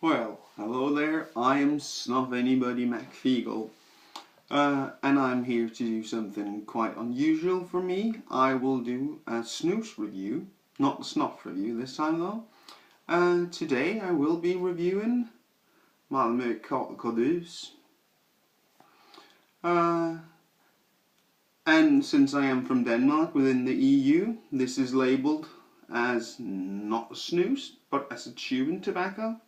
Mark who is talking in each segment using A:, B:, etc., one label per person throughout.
A: Well, hello there, I am Snuffanybody McFeagle, and I'm here to do something quite unusual for me. I will do a snus review, not a snuff review this time though. Today I will be reviewing Malmø Kardus. And since I am from Denmark within the EU, this is labelled as not a snus, but as a chewing tobacco.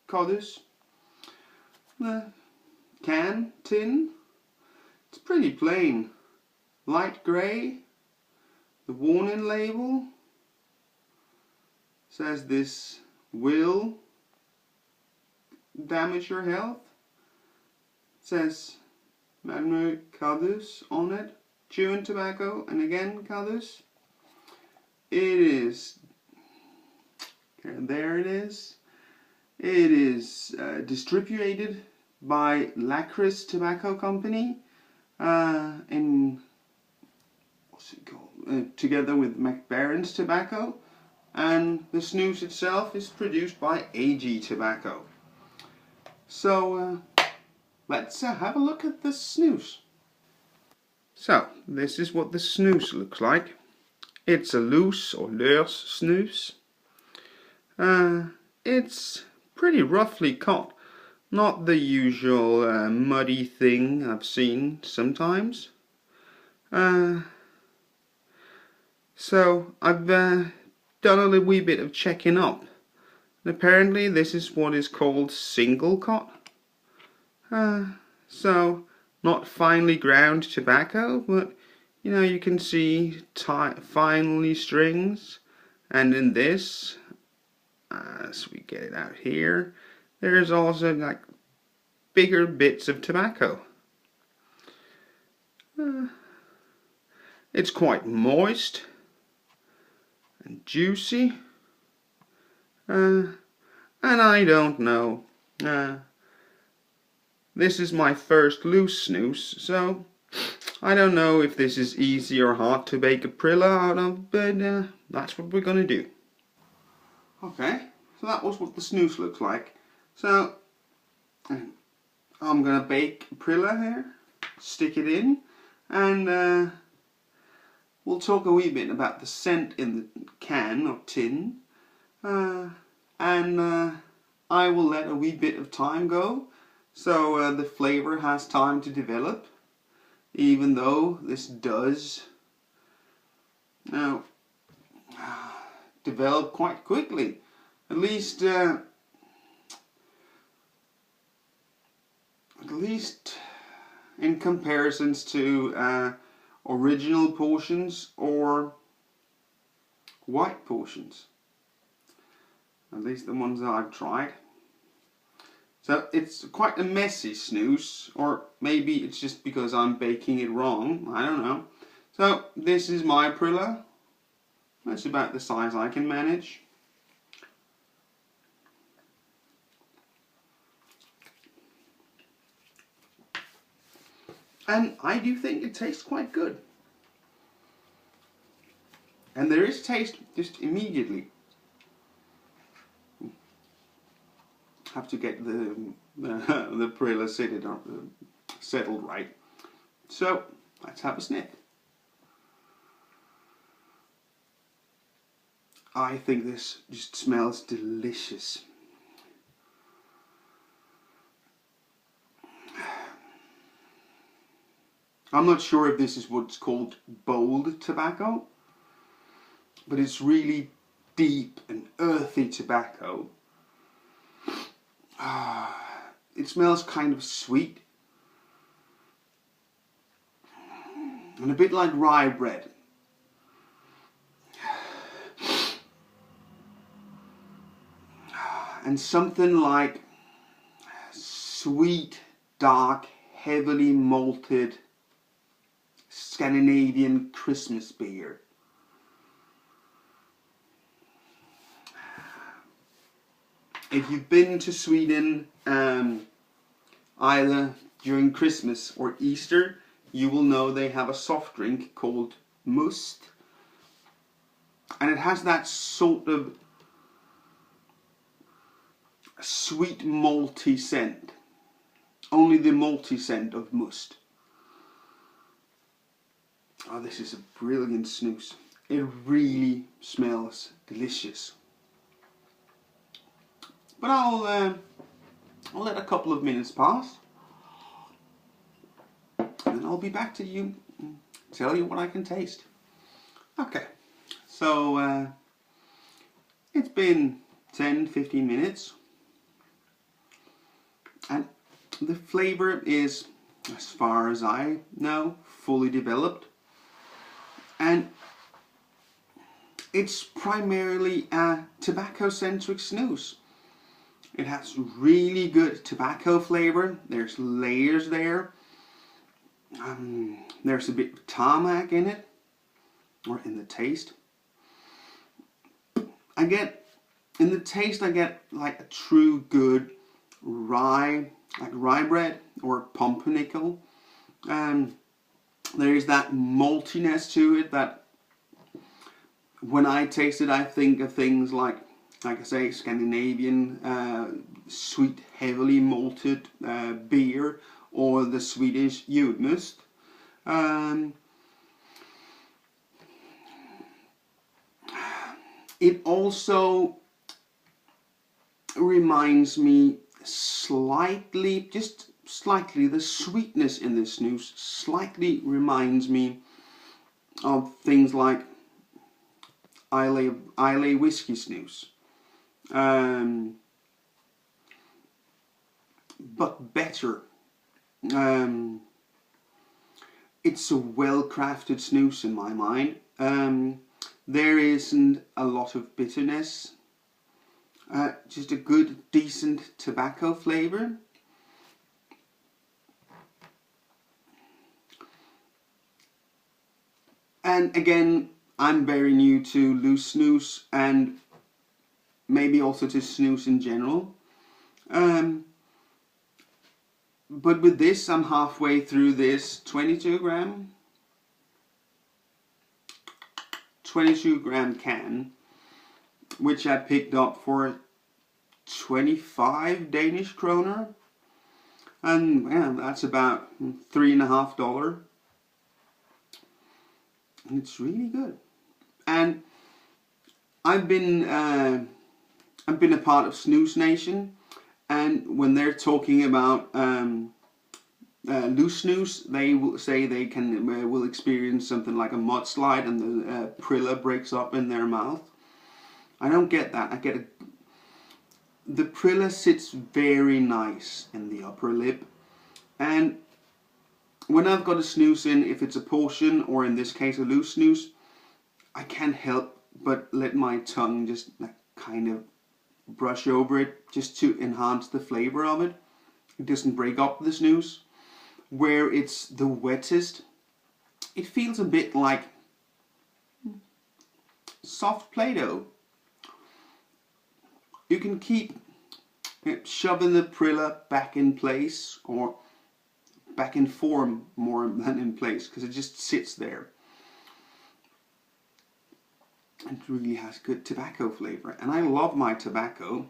A: Kardus. The tin, it's pretty plain. Light grey. The warning label says this will damage your health. It says Malmø Kardus on it. Chewing tobacco, and again Kardus. It is, there it is. It is distributed by Lakris Tobacco Company in what's it called? Together with McBaron's Tobacco, and the snus itself is produced by AG Tobacco. So let's have a look at the snus. So this is what the snus looks like. It's a loose or løs snus. It's pretty roughly cut, not the usual muddy thing I've seen sometimes. So I've done a wee bit of checking up, and apparently this is what is called single cut. So not finely ground tobacco, but you know, you can see finely strings, and in this, as we get it out here, there's also like bigger bits of tobacco. It's quite moist and juicy, and I don't know. This is my first loose snus, so I don't know if this is easy or hard to bake a Prilla out of, but that's what we're gonna do. Okay, so that was what the snus looks like. So I'm gonna bake a Prilla here, stick it in, and we'll talk a wee bit about the scent in the can or tin, and I will let a wee bit of time go, so the flavour has time to develop, even though this does now develop quite quickly. At least in comparisons to original potions or white potions. At least the ones that I've tried. So it's quite a messy snus, or maybe it's just because I'm baking it wrong, I don't know. So this is my Prilla. That's about the size I can manage. And I do think it tastes quite good. And there is taste just immediately. Have to get the Prilla settled right. So let's have a sniff. I think this just smells delicious. I'm not sure if this is what's called bold tobacco, but it's really deep and earthy tobacco. It smells kind of sweet and a bit like rye bread. And something like sweet, dark, heavily malted Scandinavian Christmas beer. If you've been to Sweden either during Christmas or Easter, you will know they have a soft drink called must, and it has that sort of sweet malty scent. Only the malty scent of must. Oh, this is a brilliant snus. It really smells delicious. But I'll let a couple of minutes pass, and I'll be back to you and tell you what I can taste. Okay, so it's been 10-15 minutes, and the flavor is, as far as I know, fully developed, and it's primarily a tobacco-centric snus. It has really good tobacco flavor. There's layers there. There's a bit of tarmac in it, or in the taste. In the taste I get like a true good rye, like rye bread or pumpernickel. There is that maltiness to it that when I taste it, I think of things like I say, Scandinavian sweet, heavily malted beer, or the Swedish julmust. It also reminds me slightly, just slightly, the sweetness in this snus slightly reminds me of things like Islay whiskey snus. But better. It's a well-crafted snus in my mind. There isn't a lot of bitterness. Just a good, decent tobacco flavor. And again, I'm very new to loose snus and maybe also to snus in general. But with this, I'm halfway through this 22 gram can, which I picked up for 25 Danish kroner, and yeah, that's about $3.50, and it's really good. And I've been a part of Snus Nation, and when they're talking about loose snus, they will say they will experience something like a mudslide and the prilla breaks up in their mouth. I don't get that. The prilla sits very nice in the upper lip, and when I've got a snus in, if it's a portion or in this case a loose snus, I can't help but let my tongue just kind of brush over it just to enhance the flavor of it. It doesn't break up the snus. Where it's the wettest, it feels a bit like soft Play-Doh. You can keep shoving the prilla back in place, or back in form more than in place, because it just sits there. It really has good tobacco flavor, and I love my tobacco.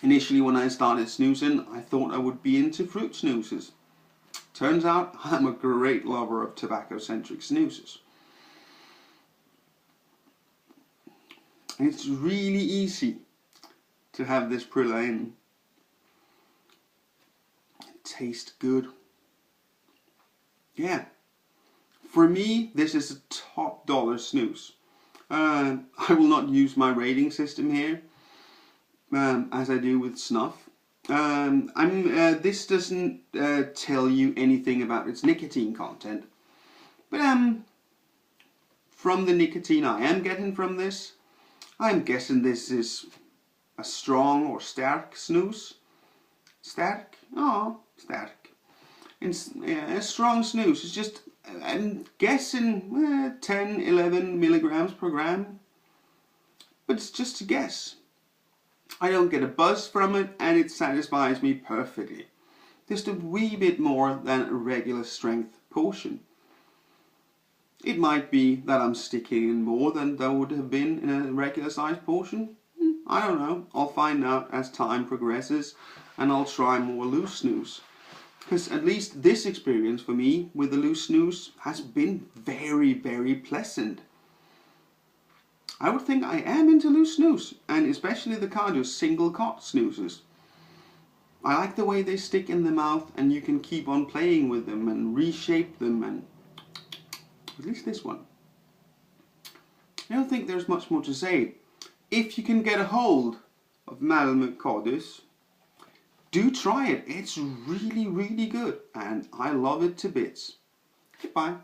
A: Initially, when I started snoozing, I thought I would be into fruit snoozes. Turns out I'm a great lover of tobacco-centric snoozes. And it's really easy to have this prilla in. It tastes good. Yeah. For me, this is a top dollar snus. I will not use my rating system here, as I do with snuff. This doesn't tell you anything about its nicotine content, but from the nicotine I am getting from this, I'm guessing this is a strong or stark snus. Stark? Oh, stark. It's a strong snus. It's just, I'm guessing 10-11 milligrams per gram, but it's just a guess. I don't get a buzz from it, and it satisfies me perfectly. Just a wee bit more than a regular strength portion. It might be that I'm sticking in more than there would have been in a regular sized portion. I don't know. I'll find out as time progresses, and I'll try more loose snus. Because at least this experience for me with the loose snus has been very, very pleasant. I would think I am into loose snus, and especially the Kardus single cot snoozes. I like the way they stick in the mouth and you can keep on playing with them and reshape them, and at least this one. I don't think there's much more to say. If you can get a hold of Malmø Kardus, do try it. It's really, really good and I love it to bits. Goodbye.